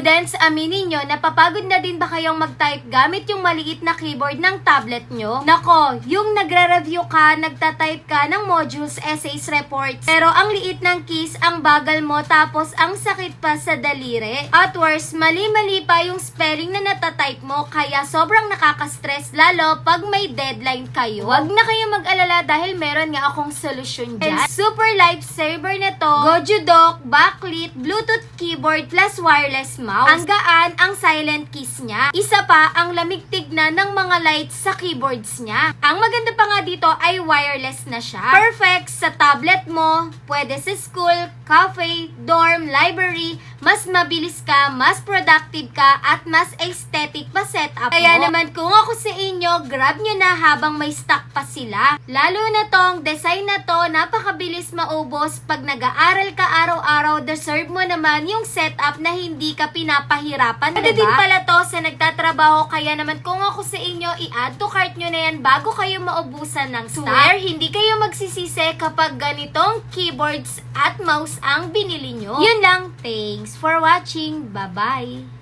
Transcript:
Students, aminin nyo, napapagod na din ba kayong mag-type gamit yung maliit na keyboard ng tablet nyo? Nako, yung nagre-review ka, nagtatype ka ng modules, essays, reports, pero ang liit ng keys, ang bagal mo, tapos ang sakit pa sa daliri. At worse, mali-mali pa yung spelling na natatype mo, kaya sobrang nakaka-stress, lalo pag may deadline kayo. Huwag na kayo mag-alala dahil meron nga akong solusyon dyan. And super lifesaver na to, Goju Dock, backlit, Bluetooth keyboard plus wireless mouse. Ang gaan ang silent keys niya. Isa pa, ang lamig tignan ng mga lights sa keyboards niya. Ang maganda pa nga dito ay wireless na siya. Perfect sa tablet mo, pwede sa school, cafe, dorm, library, mas mabilis ka, mas productive ka, at mas aesthetic pa setup mo. Kaya naman kung ako sa inyo, grab nyo na habang may stock pa sila. Lalo na tong design na to, napakabilis maubos. Pag nag-aaral ka araw-araw, deserve mo naman yung setup na hindi ka pinapahirapan, diba? Din pala to sa nagtatrabaho, kaya naman kung ako sa inyo, i-add to cart nyo na yan bago kayo maubusan ng stock. Swear, hindi kayo magsisisi kapag ganitong keyboards at mouse ang binili nyo. Yun lang, thanks for watching, bye-bye!